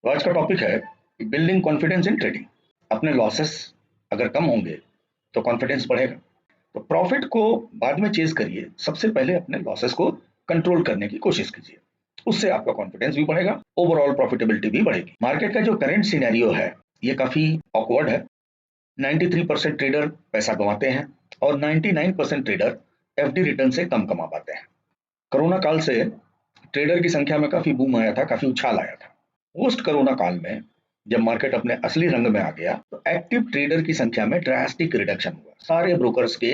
तो आज का टॉपिक है बिल्डिंग कॉन्फिडेंस इन ट्रेडिंग। अपने लॉसेस अगर कम होंगे तो कॉन्फिडेंस बढ़ेगा। तो प्रॉफिट को बाद में चेज करिए, सबसे पहले अपने लॉसेस को कंट्रोल करने की कोशिश कीजिए। उससे आपका कॉन्फिडेंस भी बढ़ेगा, ओवरऑल प्रॉफिटेबिलिटी भी बढ़ेगी। मार्केट का जो करंट सिनेरियो है ये काफी ऑकवर्ड है। 93% ट्रेडर पैसा कमाते हैं और 99% ट्रेडर एफडी रिटर्न से कम कमा पाते हैं। कोरोना काल से ट्रेडर की संख्या में काफी बूम आया था, काफी उछाल आया था। पोस्ट कोरोना काल में जब मार्केट अपने असली रंग में आ गया तो एक्टिव ट्रेडर की संख्या में ड्रास्टिक रिडक्शन हुआ। सारे ब्रोकर्स के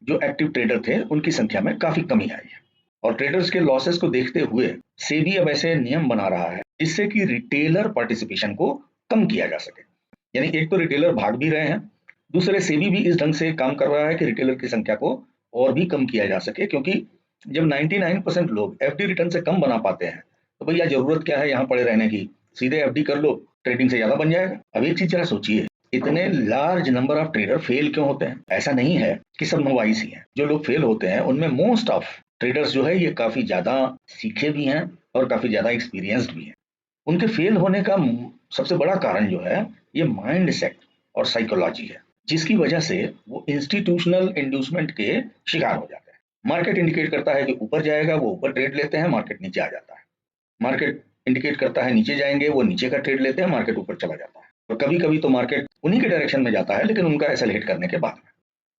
जो एक्टिव ट्रेडर थे उनकी संख्या में काफी कमी आई है और ट्रेडर्स के लॉसेस को देखते हुए सेबी अब ऐसे नियम बना रहा है जिससे कि रिटेलर पार्टिसिपेशन को कम किया जा सके। यानी एक तो रिटेलर भाग भी रहे हैं, दूसरे सेबी भी इस ढंग से काम कर रहा है कि रिटेलर की संख्या को और भी कम किया जा सके, क्योंकि जब 99% लोग एफडी रिटर्न से कम बना पाते हैं तो भैया जरूरत क्या है यहाँ पड़े रहने की, सीधे एफडी कर लो, ट्रेडिंग से ज्यादा बन जाएगा। अब एक चीज जरा सोचिए, इतने large number of trader fail क्यों होते हैं? ऐसा नहीं है कि सब नोवाइस ही हैं। जो लोग फेल होते हैं उनमें मोस्ट ऑफ ट्रेडर्स जो है ये काफी ज्यादा सीखे भी हैं और काफी ज्यादा एक्सपीरियंस्ड भी हैं। उनके फेल होने का सबसे बड़ा कारण जो है ये माइंड सेट और साइकोलॉजी है, जिसकी वजह से वो इंस्टीट्यूशनल इंड्यूसमेंट के शिकार हो जाते हैं। मार्केट इंडिकेट करता है कि ऊपर जाएगा, वो ऊपर ट्रेड लेते हैं, मार्केट नीचे आ जाता है। मार्केट इंडिकेट करता है नीचे जाएंगे, वो नीचे का ट्रेड लेते हैं, मार्केट ऊपर चला जाता है। और कभी कभी तो मार्केट उन्हीं के डायरेक्शन में जाता है, लेकिन उनका ऐसा हिट करने के बाद में।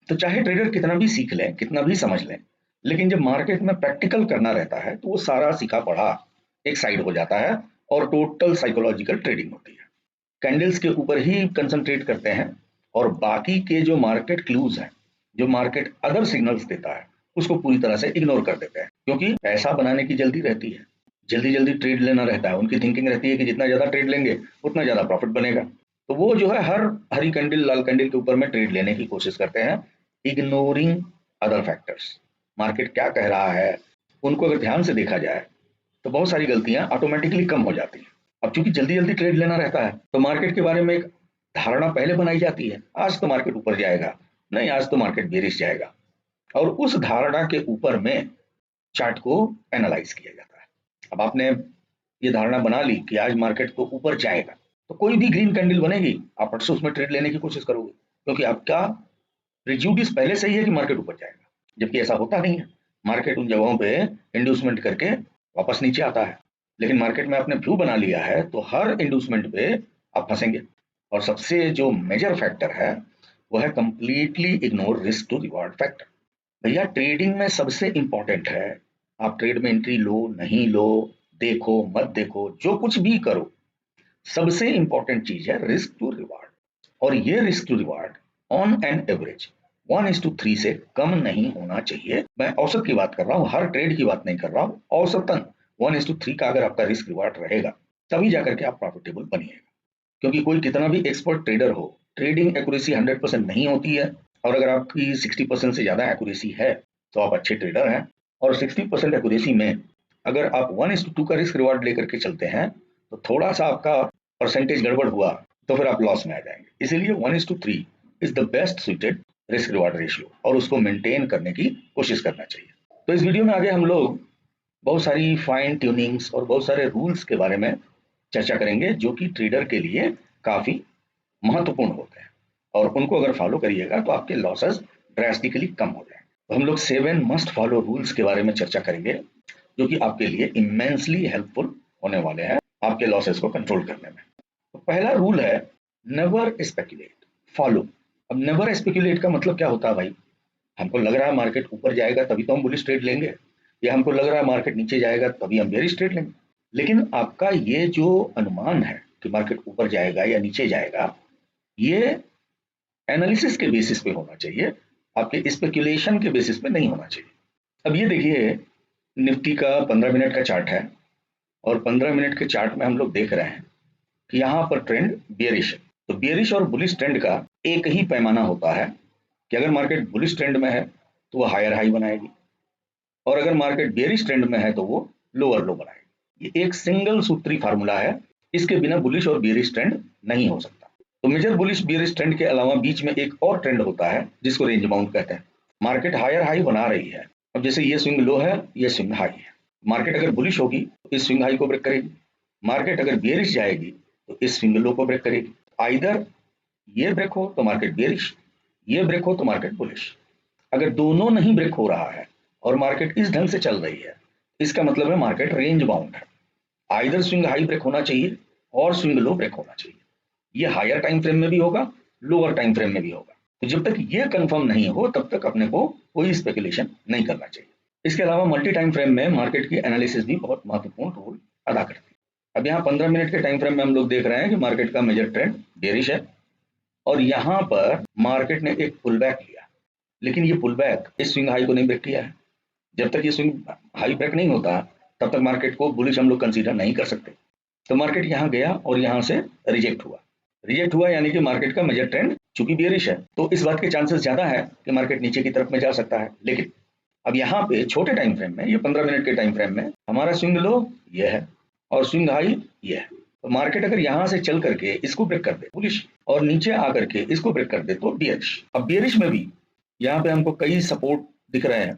तो चाहे ट्रेडर कितना भी सीख लें, कितना भी समझ लें, लेकिन जब मार्केट में प्रैक्टिकल करना रहता है तो वो सारा सीखा पढ़ा एक साइड हो जाता है और टोटल साइकोलॉजिकल ट्रेडिंग होती है। कैंडल्स के ऊपर ही कंसंट्रेट करते हैं और बाकी के जो मार्केट क्लूज हैं, जो मार्केट अदर सिग्नल्स देता है, उसको पूरी तरह से इग्नोर कर देते हैं, क्योंकि पैसा बनाने की जल्दी रहती है, जल्दी जल्दी ट्रेड लेना रहता है। उनकी थिंकिंग रहती है कि जितना ज्यादा ट्रेड लेंगे उतना ज्यादा प्रॉफिट बनेगा। तो वो जो है हर हरी कैंडल लाल कैंडल के ऊपर में ट्रेड लेने की कोशिश करते हैं, इग्नोरिंग अदर फैक्टर्स। मार्केट क्या कह रहा है उनको अगर ध्यान से देखा जाए तो बहुत सारी गलतियां ऑटोमेटिकली कम हो जाती हैं। अब चूंकि जल्दी जल्दी ट्रेड लेना रहता है तो मार्केट के बारे में एक धारणा पहले बनाई जाती है, आज तो मार्केट ऊपर जाएगा, नहीं आज तो मार्केट बेरिश जाएगा, और उस धारणा के ऊपर में चार्ट को एनालाइज किया जाता है। अब आपने ये धारणा बना ली कि आज मार्केट तो ऊपर जाएगा, तो कोई भी ग्रीन कैंडल बनेगी आप फट से उसमें ट्रेड लेने की कोशिश करोगे, क्योंकि आपका प्रिज्यूडिस पहले से ही है कि मार्केट ऊपर जाएगा, जबकि ऐसा होता नहीं है। मार्केट उन जगहों पे इंड्यूसमेंट करके वापस नीचे आता है, लेकिन मार्केट में आपने व्यू बना लिया है तो हर इंड्यूसमेंट पे आप फंसेंगे। और सबसे जो मेजर फैक्टर है वो है completely ignore risk to reward factor. भैया ट्रेडिंग में सबसे इंपॉर्टेंट है, आप ट्रेड में एंट्री लो नहीं लो, देखो मत देखो, जो कुछ भी करो, सबसे इंपॉर्टेंट चीज है रिस्क टू रिवार्ड। और ये risk to reward on an average 1:3 से कम नहीं होना चाहिए। मैं औसत की बात कर रहा हूँ, हर ट्रेड की बात नहीं कर रहा हूँ। औसतन 1:3 का अगर आपका रिस्क रिवार्ड रहेगा तभी जाकर के आप प्रॉफिटेबल बनिएगा। क्योंकि कोई कितना भी एक्सपर्ट ट्रेडर हो, ट्रेडिंग एक्यूरेसी 100% नहीं होती है। और अगर आपकी 60% से ज्यादा एक्यूरेसी है तो आप अच्छे ट्रेडर हैं। और 60% एक्यूरेसी में अगर आप 1:2 का रिस्क रिवार्ड लेकर के चलते हैं तो थोड़ा सा आपका परसेंटेज गड़बड़ हुआ तो फिर आप लॉस में आ जाएंगे। इसीलिए 1:3 is the best suited risk reward ratio, और उसको मेंटेन करने की कोशिश करना चाहिए। तो इस वीडियो में आगे हम लोग बहुत सारी फाइन ट्यूनिंग्स और बहुत सारे रूल्स के बारे में चर्चा करेंगे जो कि ट्रेडर के लिए काफी महत्वपूर्ण होते हैं, और उनको अगर फॉलो करिएगा तो आपके लॉसेस ड्रास्टिकली कम हो जाएंगे। तो हम लोग 7 मस्ट फॉलो रूल्स के बारे में चर्चा करेंगे जो कि आपके लिए इमेंसली हेल्पफुल होने वाले हैं आपके लॉसेस को कंट्रोल करने में। तो पहला रूल है नेवर स्पेकुलेट, फॉलो। अब नेवर स्पेकुलेट का मतलब क्या होता है भाई? हमको लग रहा है मार्केट ऊपर जाएगा तभी तो हम बुलिश ट्रेड लेंगे, या हमको लग रहा है मार्केट नीचे जाएगा तभी हम बेरिश ट्रेड लेंगे। लेकिन आपका ये जो अनुमान है कि मार्केट ऊपर जाएगा या नीचे जाएगा, ये एनालिसिस के बेसिस पे होना चाहिए, आपके स्पेकुलेशन के बेसिस पे नहीं होना चाहिए। अब ये देखिए, निफ्टी का 15 मिनट का चार्ट है और 15 मिनट के चार्ट में हम लोग देख रहे हैं कि यहाँ पर ट्रेंड बेरिश है। तो बेरिश और बुलिश ट्रेंड का एक ही पैमाना होता है कि अगर मार्केट बुलिश ट्रेंड में है तो वो हायर हाई बनाएगी, और अगर मार्केट बेरिश ट्रेंड में है तो वो लोअर लो बनाएगी। ये एक सिंगल सूत्री फार्मूला है, इसके बिना बुलिश और बेरिश ट्रेंड नहीं हो सकता। तो मेजर बुलिश बेरिश ट्रेंड के अलावा बीच में एक और ट्रेंड होता है जिसको रेंज बाउंड कहते हैं। मार्केट हायर हाई बना रही है, अब जैसे ये स्विंग लो है, ये स्विंग हाई है। मार्केट अगर बुलिश होगी तो इस स्विंग हाई को ब्रेक करेगी, मार्केट अगर बेरिश जाएगी तो इस स्विंग लो को ब्रेक करेगी। आइदर ये ब्रेक हो तो मार्केट बेरिश, ये ब्रेक हो तो मार्केट बुलिश। अगर दोनों नहीं ब्रेक हो रहा है और मार्केट इस ढंग से चल रही है, इसका मतलब है मार्केट रेंज बाउंड है। आइदर स्विंग हाई ब्रेक होना चाहिए और स्विंग लो ब्रेक होना चाहिए। ये हायर टाइम फ्रेम में भी होगा, लोअर टाइम फ्रेम में भी होगा। तो जब तक ये कंफर्म नहीं हो तब तक अपने को कोई स्पेकुलेशन नहीं करना चाहिए। इसके अलावा मल्टी टाइम फ्रेम में मार्केट की एनालिसिस भी बहुत महत्वपूर्ण रोल अदा करती है। अब यहाँ 15 मिनट के टाइम फ्रेम में हम लोग देख रहे हैं कि मार्केट का मेजर ट्रेंड बेरिश है और यहाँ पर मार्केट ने एक पुल बैक लिया, लेकिन ये पुल बैक इस स्विंग हाई को नहीं ब्रेक किया है। जब तक ये स्विंग हाई ब्रेक नहीं होता तब तक मार्केट को बुलिश हम लोग कंसीडर नहीं कर सकते। तो मार्केट यहाँ गया और यहाँ से रिजेक्ट हुआ यानी कि मार्केट का मेजर ट्रेंड चूंकि बेरिश है तो इस बात के चांसेस ज्यादा है कि मार्केट नीचे की तरफ में जा सकता है। लेकिन अब यहाँ पे छोटे टाइम फ्रेम में, ये 15 मिनट के टाइम फ्रेम में हमारा स्विंग लो ये है और स्विंग हाई ये है। तो मार्केट अगर यहाँ से चल करके इसको ब्रेक कर दे बुलिश और नीचे आकर के इसको ब्रेक कर दे तो बियरिश। अब बियरिश में भी यहाँ पे हमको कई सपोर्ट दिख रहे हैं।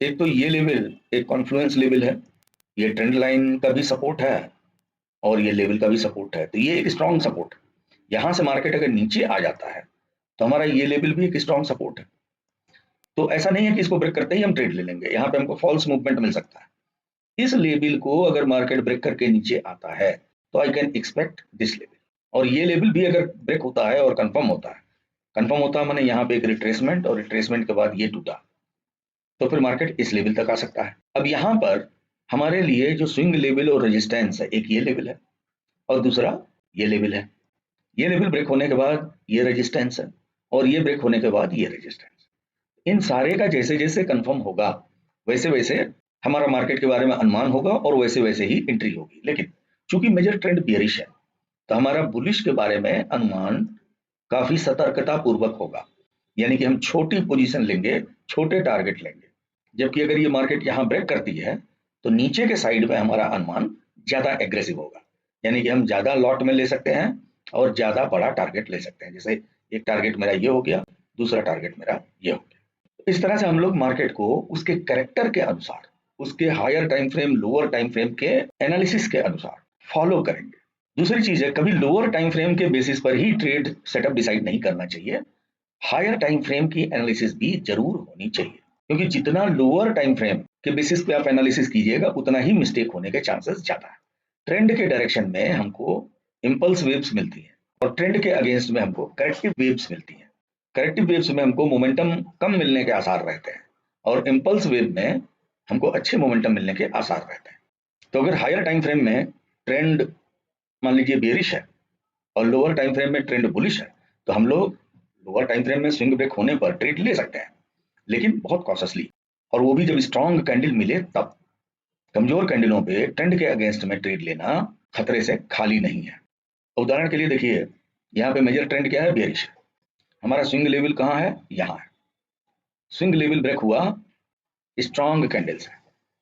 एक तो ये लेवल एक कॉन्फ्लुएंस लेवल है, ये ट्रेंड लाइन का भी सपोर्ट है और ये लेवल का भी सपोर्ट है। तो ये एक स्ट्रॉन्ग सपोर्ट है। यहाँ से मार्केट अगर नीचे आ जाता है तो हमारा ये लेवल भी एक स्ट्रॉन्ग सपोर्ट है। तो ऐसा नहीं है कि इसको ब्रेक करते ही हम ट्रेड ले लेंगे, यहाँ पे हमको फॉल्स मूवमेंट मिल सकता है। इस लेवल को अगर मार्केट ब्रेक करके नीचे आता है तो I can expect this level, और ये लेवल भी अगर ब्रेक होता है और कंफर्म होता है माने यहाँ पे एक रिट्रेसमेंट और रिट्रेसमेंट के बाद ये टूटा तो फिर मार्केट इस लेवल तक आ सकता है। अब यहाँ पर हमारे लिए जो स्विंग लेवल और रेजिस्टेंस है, एक ये लेवल है और दूसरा ये लेवल है। ये लेवल ब्रेक होने के बाद ये रेजिस्टेंस है और ये ब्रेक होने के बाद ये रेजिस्टेंस। इन सारे का जैसे जैसे कंफर्म होगा वैसे वैसे हमारा मार्केट के बारे में अनुमान होगा और वैसे वैसे ही एंट्री होगी। लेकिन चूंकि मेजर ट्रेंड बेयरिश है तो हमारा बुलिश के बारे में अनुमान काफी सतर्कता पूर्वक होगा, यानी कि हम छोटी पोजीशन लेंगे, छोटे टारगेट लेंगे। जबकि अगर ये मार्केट यहाँ ब्रेक करती है तो नीचे के साइड में हमारा अनुमान ज्यादा एग्रेसिव होगा, यानी कि हम ज्यादा लॉट में ले सकते हैं और ज्यादा बड़ा टारगेट ले सकते हैं। जैसे एक टारगेट मेरा ये हो गया, दूसरा टारगेट मेरा ये हो गया। इस तरह से हम लोग मार्केट को उसके कैरेक्टर के अनुसार, उसके higher time frame lower time frame के एनालिसिस के अनुसार फॉलो करेंगे। दूसरी चीज है, कभी लोअर टाइम फ्रेम के बेसिस पर ही ट्रेड सेटअप डिसाइड नहीं करना चाहिए। हायर टाइम फ्रेम की एनालिसिस भी जरूर होनी चाहिए, क्योंकि जितना लोअर टाइम फ्रेम के बेसिस पे आप एनालिसिस कीजिएगा उतना ही मिस्टेक होने के चांसेस ज्यादा है। ट्रेंड के डायरेक्शन में हमको इंपल्स वेव्स मिलती है और ट्रेंड के अगेंस्ट में हमको करेक्टिव वेव्स मिलती है। करेक्टिव वेव्स में हमको मोमेंटम कम मिलने के आसार रहते हैं और इंपल्स वेव में हमको अच्छे मोमेंटम मिलने के आसार रहते हैं। तो अगर हायर टाइम फ्रेम में ट्रेंड मान लीजिए बेरिश है और लोअर टाइम फ्रेम में ट्रेंड बुलिश है तो हम लोग लोअर टाइम फ्रेम में स्विंग ब्रेक होने पर ट्रेड ले सकते हैं, लेकिन बहुत कॉशियसली, और वो भी जब स्ट्रॉन्ग कैंडल मिले तब। कमजोर कैंडलों पे ट्रेंड के अगेंस्ट में ट्रेड लेना खतरे से खाली नहीं है। उदाहरण के लिए देखिए, यहाँ पे मेजर ट्रेंड क्या है, बेरिश है। हमारा स्विंग लेवल कहाँ है, यहाँ है। स्विंग लेवल ब्रेक हुआ स्ट्रॉन्ग कैंडल से,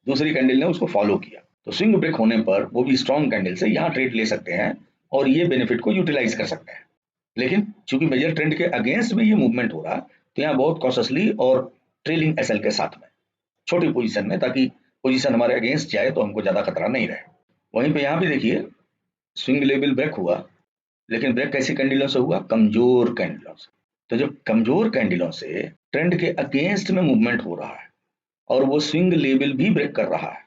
दूसरी कैंडल ने उसको फॉलो किया, तो स्विंग ब्रेक होने पर वो भी स्ट्रॉन्ग कैंडल से यहाँ ट्रेड ले सकते हैं और ये बेनिफिट को यूटिलाइज कर सकते हैं। लेकिन चूंकि मेजर ट्रेंड के अगेंस्ट में ये मूवमेंट हो रहा तो यहाँ बहुत कॉशियसली और ट्रेलिंग एसएल के साथ में छोटी पोजीशन में, ताकि पोजीशन हमारे अगेंस्ट जाए तो हमको ज्यादा खतरा नहीं रहे। वहीं पे यहाँ भी देखिए स्विंग लेवल ब्रेक हुआ, लेकिन ब्रेक कैसी कैंडलों से हुआ, कमजोर कैंडलों से। तो जब कमजोर कैंडलों से ट्रेंड के अगेंस्ट में मूवमेंट हो रहा है और वो स्विंग लेवल भी ब्रेक कर रहा है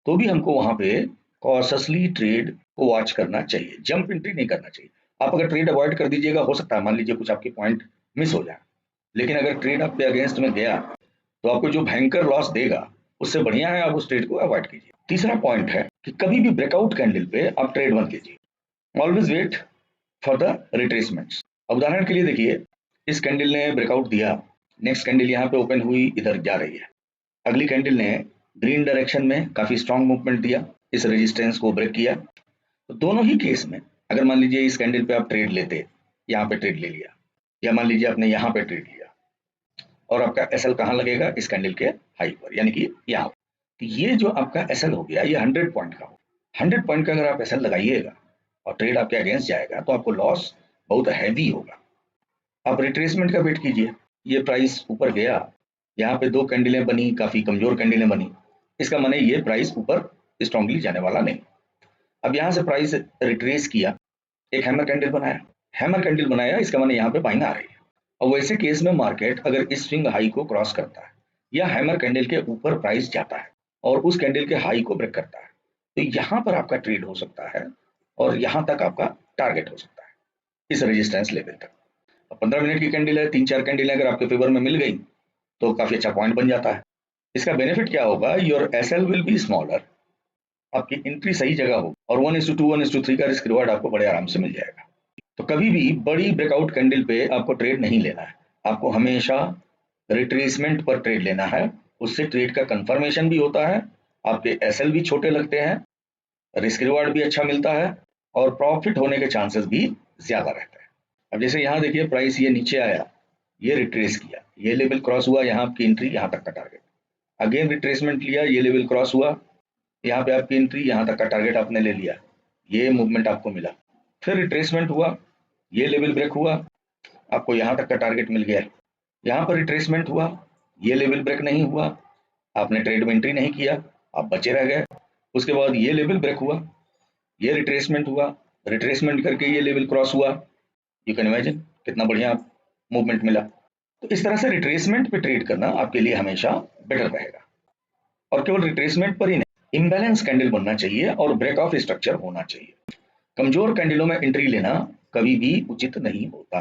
तो भी हमको वहां पे कॉशियसली ट्रेड को वॉच करना चाहिए, जंप एंट्री नहीं करना चाहिए। आप अगर ट्रेड अवॉइड कर दीजिएगा, हो सकता है मान लीजिए कुछ आपके पॉइंट मिस हो जाए, लेकिन अगर ट्रेड आपके अगेंस्ट में गया तो आपको जो भयंकर लॉस देगा उससे बढ़िया है आप उस ट्रेड को अवॉइड कीजिए। तीसरा पॉइंट है कि कभी भी ब्रेकआउट कैंडल पे आप ट्रेड मत कीजिए, ऑलवेज वेट फॉर द रिट्रेसमेंट्स। उदाहरण के लिए देखिए, इस कैंडल ने ब्रेकआउट दिया, नेक्स्ट कैंडल यहाँ पे ओपन हुई, इधर जा रही है। अगली कैंडल ने ग्रीन डायरेक्शन में काफी स्ट्रॉन्ग मूवमेंट दिया, इस रेजिस्टेंस को ब्रेक किया। तो दोनों ही केस में अगर मान लीजिए इस कैंडल पे आप ट्रेड लेते, यहाँ पे ट्रेड ले लिया, या मान लीजिए आपने यहाँ पे ट्रेड लिया और आपका एसएल कहाँ लगेगा, इस कैंडल के हाई पर, यानी कि यहाँ। तो ये जो आपका एसएल हो गया ये 100 पॉइंट का हो। 100 पॉइंट का अगर आप एसएल लगाइएगा और ट्रेड आपके अगेंस्ट जाएगा तो आपको लॉस बहुत हैवी होगा। आप रिट्रेसमेंट का वेट कीजिए, ये प्राइस ऊपर गया, यहाँ पे दो कैंडलें बनी, काफी कमजोर कैंडलें बनी, इसका माने ये प्राइस ऊपर स्ट्रांगली जाने वाला नहीं। अब यहाँ से प्राइस रिट्रेस किया, एक हैमर कैंडल बनाया, हैमर कैंडल बनाया इसका माने यहाँ पे बाइंग आ रही है। और वैसे केस में मार्केट अगर इस स्विंग हाई को क्रॉस करता है या हैमर कैंडल के ऊपर प्राइस जाता है और उस कैंडल के हाई को ब्रेक करता है, तो यहाँ पर आपका ट्रेड हो सकता है और यहाँ तक आपका टारगेट हो सकता है, इस रेजिस्टेंस लेवल तक। 15 मिनट की कैंडल है, 3-4 कैंडल अगर आपके फेवर में मिल गई तो काफी अच्छा पॉइंट बन जाता है। इसका बेनिफिट क्या होगा, your SL will be smaller, आपकी एंट्री सही जगह हो और 1:2 1:3 का रिस्क रिवार्ड आपको बड़े आराम से मिल जाएगा। तो कभी भी बड़ी ब्रेकआउट कैंडल पे आपको ट्रेड नहीं लेना है, आपको हमेशा रिट्रेसमेंट पर ट्रेड लेना है, उससे ट्रेड का कंफर्मेशन भी होता है, आपके एसएल भी छोटे लगते हैं, रिस्क रिवार्ड भी अच्छा मिलता है और प्रॉफिट होने के चांसेस भी ज्यादा रहते हैं। अब जैसे यहाँ देखिए प्राइस ये नीचे आया, ये रिट्रेस किया, ये लेवल क्रॉस हुआ, यहाँ आपकी एंट्री, यहाँ तक का टारगेट, अगेन रिट्रेसमेंट लिया, ये लेवल क्रॉस हुआ, यहाँ पे आपकी एंट्री, यहाँ तक का टारगेट आपने ले लिया, ये मूवमेंट आपको मिला, फिर रिट्रेसमेंट हुआ, ये लेवल ब्रेक हुआ, आपको यहाँ तक का टारगेट मिल गया, यहाँ पर रिट्रेसमेंट हुआ, ये लेवल ब्रेक नहीं हुआ, आपने ट्रेड में एंट्री नहीं किया, आप बचे रह गए, उसके बाद ये लेवल ब्रेक हुआ, ये रिट्रेसमेंट हुआ, रिट्रेसमेंट करके ये लेवल क्रॉस हुआ, यू कैन इमेजिन कितना बढ़िया मूवमेंट मिला। तो इस तरह से रिट्रेसमेंट पे ट्रेड करना आपके लिए हमेशा बेटर रहेगा, और केवल रिट्रेसमेंट पर ही नहीं, इम्बैलेंस कैंडल बनना चाहिए और ब्रेक ऑफ स्ट्रक्चर होना चाहिए। कमजोर कैंडलों में एंट्री लेना कभी भी उचित नहीं होता।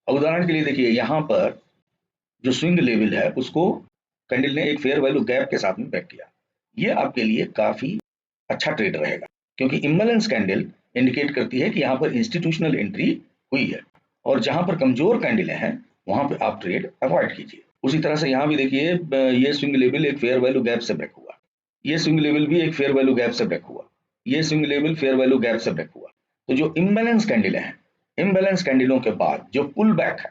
अब उदाहरण के लिए देखिए यहाँ पर जो स्विंग लेवल है उसको कैंडल ने एक फेयर वैल्यू गैप के साथ में ब्रेक किया, ये आपके लिए काफी अच्छा ट्रेड रहेगा, क्योंकि इम्बैलेंस कैंडल इंडिकेट करती है कि यहाँ पर इंस्टीट्यूशनल एंट्री हुई है, और जहां पर कमजोर कैंडल हैं वहां पर आप ट्रेड अवॉइड कीजिए। उसी तरह से यहाँ भी देखिए ये स्विंग लेवल एक फेयर वैल्यू गैप से ब्रेक हुआ, ये स्विंग लेवल भी एक फेयर वैल्यू गैप से ब्रेक हुआ, ये swing level fair value gap से ब्रेक हुआ। तो जो इम्बैलेंस कैंडल हैं, इम्बैलेंस कैंडलों के बाद जो पुल बैक है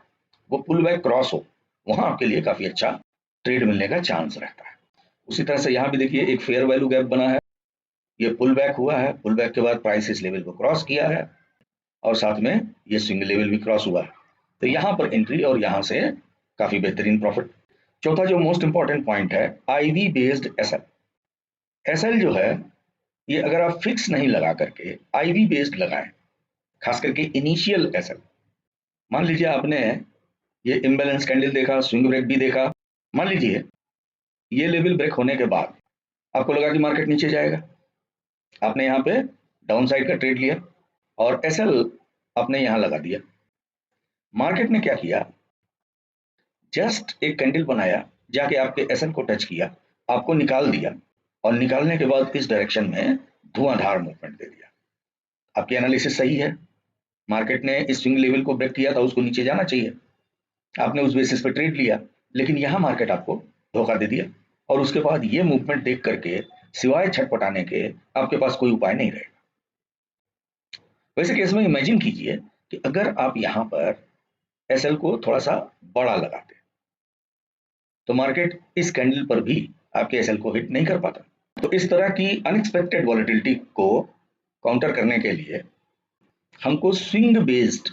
वो पुल बैक क्रॉस हो, वहां आपके लिए काफी अच्छा ट्रेड मिलने का चांस रहता है। उसी तरह से यहाँ भी देखिए एक फेयर वैल्यू गैप बना है, ये पुल बैक हुआ है, पुल बैक के बाद प्राइस इस लेवल को क्रॉस किया है और साथ में ये स्विंग लेवल भी क्रॉस हुआ है, तो यहाँ पर एंट्री और यहाँ से काफी बेहतरीन प्रॉफिट। चौथा जो मोस्ट इंपॉर्टेंट पॉइंट है, आईवी बेस्ड एसएल। एसएल जो है ये अगर आप फिक्स नहीं लगा करके आईवी बेस्ड लगाएं, खास करके इनिशियल एसएल, मान लीजिए आपने ये इम्बैलेंस कैंडल देखा, स्विंग ब्रेक भी देखा, मान लीजिए ये लेवल ब्रेक होने के बाद आपको लगा कि मार्केट नीचे जाएगा, आपने यहाँ पे डाउन साइड का ट्रेड लिया और एसएल आपने यहाँ लगा दिया। मार्केट ने क्या किया, जस्ट एक कैंडल बनाया, जाके आपके एसएल को टच किया, आपको निकाल दिया और निकालने के बाद इस डायरेक्शन में धुआंधार मूवमेंट दे दिया। आपकी एनालिसिस सही है, मार्केट ने इस स्विंग लेवल को ब्रेक किया था, उसको नीचे जाना चाहिए, आपने उस बेसिस पे ट्रेड लिया, लेकिन यहाँ मार्केट आपको धोखा दे दिया और उसके बाद ये मूवमेंट देख करके सिवाय छटपटाने के आपके पास कोई उपाय नहीं रहेगा। वैसे केस में इमेजिन कीजिए कि अगर आप यहाँ पर एसएल को थोड़ा सा बड़ा लगाते तो मार्केट इस कैंडल पर भी आपके एसएल को हिट नहीं कर पाता। तो इस तरह की अनएक्सपेक्टेड वॉलेटिलिटी को काउंटर करने के लिए हमको स्विंग बेस्ड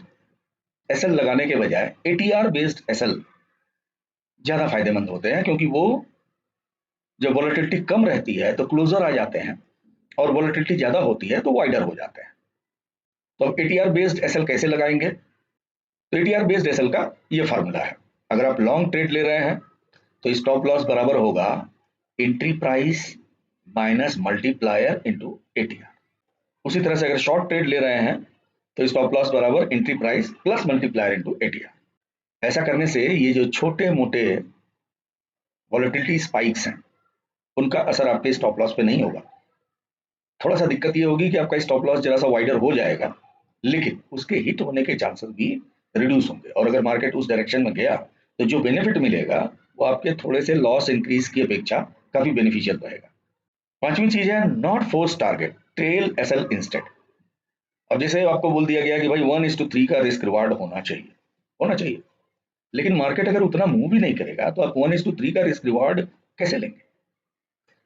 एसएल लगाने के बजाय एटीआर बेस्ड एसएल ज्यादा फायदेमंद होते हैं, क्योंकि वो जब वॉलेटिलिटी कम रहती है तो क्लोजर आ जाते हैं और वॉलेटिलिटी ज्यादा होती है तो वाइडर हो जाते हैं। तो अब एटीआर बेस्ड एसएल कैसे लगाएंगे, तो एटीआर बेस्ड एसएल का ये फार्मूला है, अगर आप लॉन्ग ट्रेड ले रहे हैं तो स्टॉप लॉस बराबर होगा entry price minus multiplier into ATR. उसी तरह से अगर शॉर्ट ट्रेड ले रहे हैं तो स्टॉप लॉस बराबर entry price plus multiplier into ATR. ऐसा करने से ये जो छोटे मोटे वॉलेटिलिटी स्पाइक्स हैं उनका असर आपके स्टॉप लॉस पे नहीं होगा। थोड़ा सा दिक्कत ये होगी कि आपका स्टॉप लॉस जरा सा वाइडर हो जाएगा, लेकिन उसके हिट होने के चांसेस भी रिड्यूस होंगे, और अगर मार्केट उस डायरेक्शन में गया तो जो बेनिफिट मिलेगा वो आपके थोड़े से लॉस इंक्रीज की अपेक्षा काफी बेनिफिशियल रहेगा। पांचवी चीज है not force target, trail SL instead. अब जैसे आपको बोल दिया गया कि भाई 1:3 का रिस्क रिवार्ड होना चाहिए, लेकिन मार्केट अगर उतना मूव भी नहीं करेगा तो आप 1:3 का रिस्क रिवार्ड कैसे लेंगे।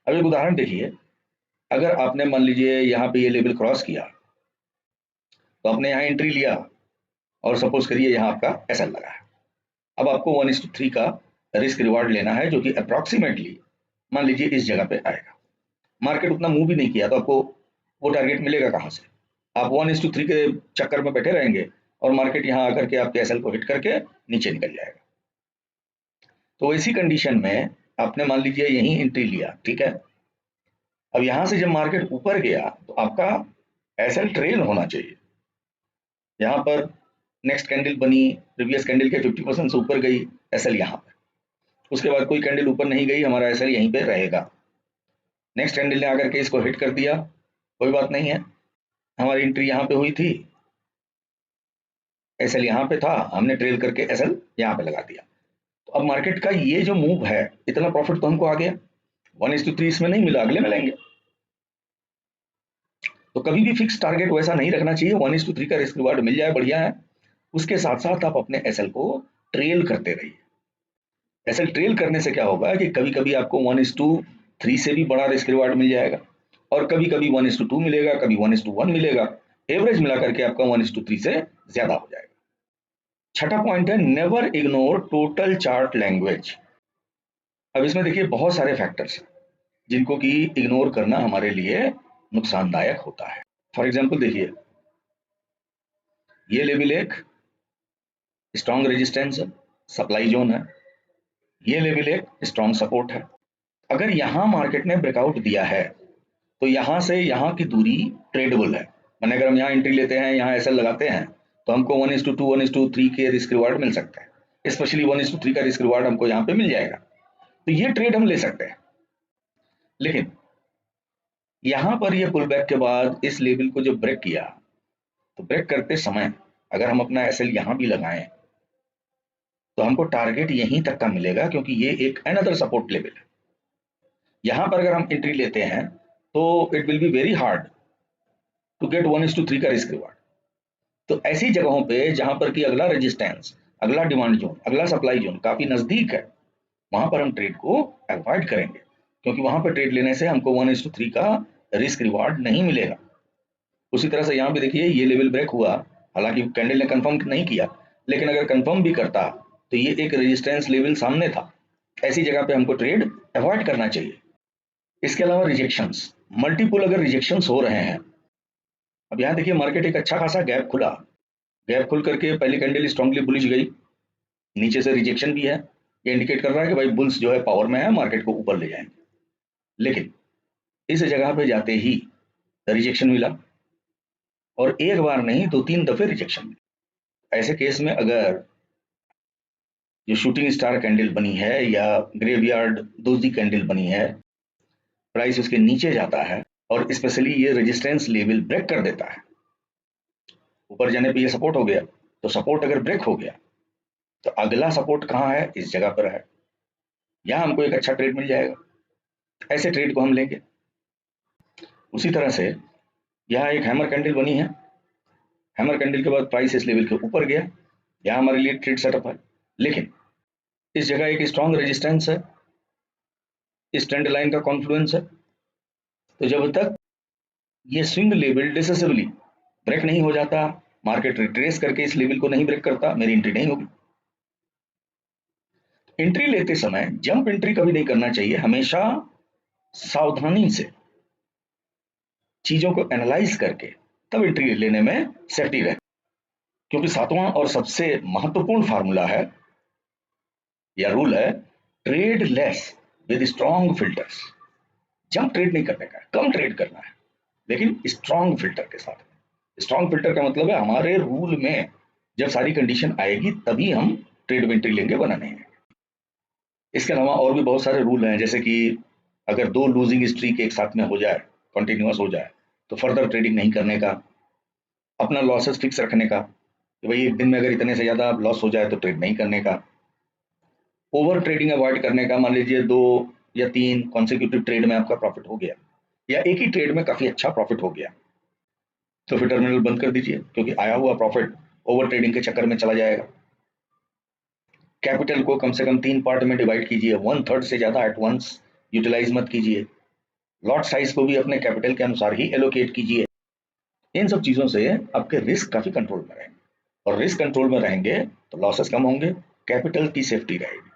अब एक उदाहरण देखिए, अगर आपने मान लीजिए यहाँ पे ये लेवल क्रॉस किया तो आपने यहाँ एंट्री लिया और सपोज करिए यहाँ आपका एसएल लगा है, अब आपको 1:3 का रिस्क रिवार्ड लेना है जो कि अप्रोक्सीमेटली मान लीजिए इस जगह पे आएगा। मार्केट उतना मूव भी नहीं किया तो आपको वो टारगेट मिलेगा कहाँ से? आप 1:3 के चक्कर में बैठे रहेंगे और मार्केट यहाँ आकर के आपके एसएल को हिट करके नीचे निकल जाएगा। तो इसी कंडीशन में आपने मान लीजिए यही एंट्री लिया, ठीक है। अब यहाँ से जब मार्केट ऊपर गया तो आपका एसएल ट्रेल होना चाहिए। यहाँ पर नेक्स्ट कैंडल बनी, प्रीवियस कैंडल के 50% से ऊपर गई, एसएल यहाँ पर। उसके बाद कोई कैंडल ऊपर नहीं गई, हमारा एसएल यहीं पे रहेगा। नेक्स्ट कैंडल ने आकर के इसको हिट कर दिया, कोई बात नहीं है, हमारी एंट्री यहाँ पे हुई थी, एसएल यहाँ पे था, हमने ट्रेल करके एसएल यहाँ पे लगा दिया। तो अब मार्केट का ये जो मूव है, इतना प्रॉफिट तो हमको आ गया। 1:3 इसमें नहीं मिला, अगले में लेंगे। तो कभी भी फिक्स टारगेट वैसा नहीं रखना चाहिए। 1:3 का रिस्क रिवार्ड मिल जाए बढ़िया है, उसके साथ साथ आप अपने एसएल को ट्रेल करते रहिए। एसएल ट्रेल करने से क्या होगा कि कभी कभी आपको 1:3 से भी बड़ा रिस्क रिवार्ड मिल जाएगा, और कभी कभी 1:2 मिलेगा, कभी 1:1 मिलेगा। एवरेज मिला करके आपका 1:3 से ज्यादा हो जाएगा। छठा पॉइंट है, never ignore total chart language. अब इसमें देखिए बहुत सारे फैक्टर्स हैं जिनको कि इग्नोर करना हमारे लिए नुकसानदायक होता है। फॉर एग्जाम्पल देखिए, ये लेवल एक स्ट्रॉन्ग रेजिस्टेंस है, सप्लाई जोन है, ये लेवल एक स्ट्रॉन्ग सपोर्ट है। अगर यहां मार्केट ने ब्रेकआउट दिया है तो यहां से यहां की दूरी ट्रेडेबल है। मैंने अगर हम यहाँ एंट्री लेते हैं, यहाँ एसएल लगाते हैं, तो हमको 1:2 1:3 के रिस्क रिवार्ड मिल सकता है। स्पेशली 1:3 का रिस्क रिवार्ड हमको यहाँ पे मिल जाएगा, तो ये ट्रेड हम ले सकते हैं। लेकिन यहाँ पर ये पुल बैक के बाद इस लेवल को जो ब्रेक किया, तो ब्रेक करते समय अगर हम अपना एसएल यहाँ भी लगाएं तो हमको टारगेट यहीं तक का मिलेगा, क्योंकि ये एक अनदर सपोर्ट लेवल है। यहाँ पर अगर हम एंट्री लेते हैं तो it will be very hard to get 1:3 का रिस्क रिवार्ड। तो ऐसी जगहों पे जहां पर कि अगला रेजिस्टेंस, अगला डिमांड जोन, अगला सप्लाई जोन काफी नजदीक है, वहां पर हम ट्रेड को अवॉइड करेंगे, क्योंकि वहां पर ट्रेड लेने से हमको 1:3 का रिस्क रिवार्ड नहीं मिलेगा। उसी तरह से यहाँ भी देखिए, ये लेवल ब्रेक हुआ, हालांकि कैंडल ने कंफर्म नहीं किया, लेकिन अगर कंफर्म भी करता तो ये एक रेजिस्टेंस लेवल सामने था। ऐसी जगह पे हमको ट्रेड अवॉइड करना चाहिए। इसके अलावा रिजेक्शंस, मल्टीपल अगर रिजेक्शंस हो रहे हैं, अब यहाँ देखिए मार्केट एक अच्छा खासा गैप खुला, गैप खुल करके पहली कैंडल स्ट्रांगली बुलिश गई, नीचे से रिजेक्शन भी है, ये इंडिकेट कर रहा है कि भाई बुल्स जो है पावर में है, मार्केट को ऊपर ले जाएंगे। लेकिन इस जगह पे जाते ही रिजेक्शन मिला, और एक बार नहीं 2-3 दफे रिजेक्शन मिला। ऐसे केस में अगर जो शूटिंग स्टार कैंडल बनी है या ग्रेवयार्ड दोजी कैंडल बनी है, प्राइस उसके नीचे जाता है और स्पेशली ये रेजिस्टेंस लेवल ब्रेक कर देता है, ऊपर जाने पे ये सपोर्ट हो गया, तो सपोर्ट अगर ब्रेक हो गया तो अगला सपोर्ट कहाँ है, इस जगह पर है, यहाँ हमको एक अच्छा ट्रेड मिल जाएगा। ऐसे ट्रेड को हम लेंगे। उसी तरह से यहाँ एक हैमर कैंडल बनी है, हैमर कैंडल के बाद प्राइस इस लेवल के ऊपर गया, यहाँ हमारे लिए ट्रेड सेटअप है। लेकिन इस जगह एक स्ट्रॉन्ग रेजिस्टेंस है, इस ट्रेंड लाइन का कॉन्फ्लुएंस है, तो जब तक ये स्विंग लेवल डिसेसिवली ब्रेक नहीं हो जाता, मार्केट रिट्रेस करके इस लेवल को नहीं ब्रेक करता, मेरी एंट्री नहीं होगी। एंट्री लेते समय जंप एंट्री कभी नहीं करना चाहिए, हमेशा सावधानी से चीजों को एनालाइज करके तब एंट्री लेने में सेफ्टी रहे। क्योंकि सातवां और सबसे महत्वपूर्ण फार्मूला है या रूल है, trade less with strong filters. Jump trade नहीं करने का, कम ट्रेड करना है, लेकिन स्ट्रॉन्ग फिल्टर के साथ। स्ट्रॉन्ग फिल्टर का मतलब है हमारे रूल में जब सारी कंडीशन आएगी तभी हम ट्रेड में एंट्री लेंगे, वरना नहीं। इसके अलावा और भी बहुत सारे रूल हैं, जैसे कि अगर 2 लूजिंग स्ट्रीक एक साथ में हो जाए, कंटिन्यूअस हो जाए, तो फर्दर ट्रेडिंग नहीं करने का, अपना लॉसेस फिक्स रखने का, कि भाई एक दिन में अगर इतने से ज्यादा लॉस हो जाए तो ट्रेड नहीं करने का, ओवर ट्रेडिंग अवॉइड करने का। मान लीजिए 2 या 3 कॉन्सिक्यूटिव ट्रेड में आपका प्रॉफिट हो गया, या एक ही ट्रेड में काफी अच्छा प्रॉफिट हो गया, तो फिर टर्मिनल बंद कर दीजिए, क्योंकि आया हुआ प्रॉफिट ओवर ट्रेडिंग के चक्कर में चला जाएगा। कैपिटल को कम से कम 3 पार्ट में डिवाइड कीजिए, 1/3 से ज्यादा एट वंस यूटिलाइज मत कीजिए। लॉट साइज को भी अपने कैपिटल के अनुसार ही एलोकेट कीजिए। इन सब चीजों से आपके रिस्क काफी कंट्रोल में रहेंगे, और रिस्क कंट्रोल में रहेंगे तो लॉसेस कम होंगे, कैपिटल की सेफ्टी रहेगी।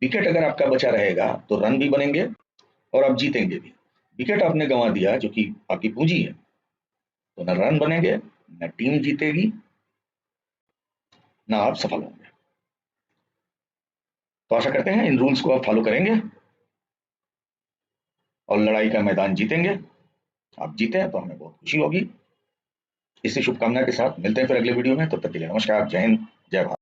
विकेट अगर आपका बचा रहेगा तो रन भी बनेंगे और आप जीतेंगे भी। विकेट आपने गंवा दिया जो कि आपकी पूंजी है, तो न रन बनेंगे, न टीम जीतेगी, ना आप सफल होंगे। तो आशा करते हैं इन रूल्स को आप फॉलो करेंगे और लड़ाई का मैदान जीतेंगे। आप जीते हैं तो हमें बहुत खुशी होगी। इसी शुभकामना के साथ मिलते हैं फिर अगले वीडियो में। तब तक के लिए नमस्कार, जय हिंद, जय भारत।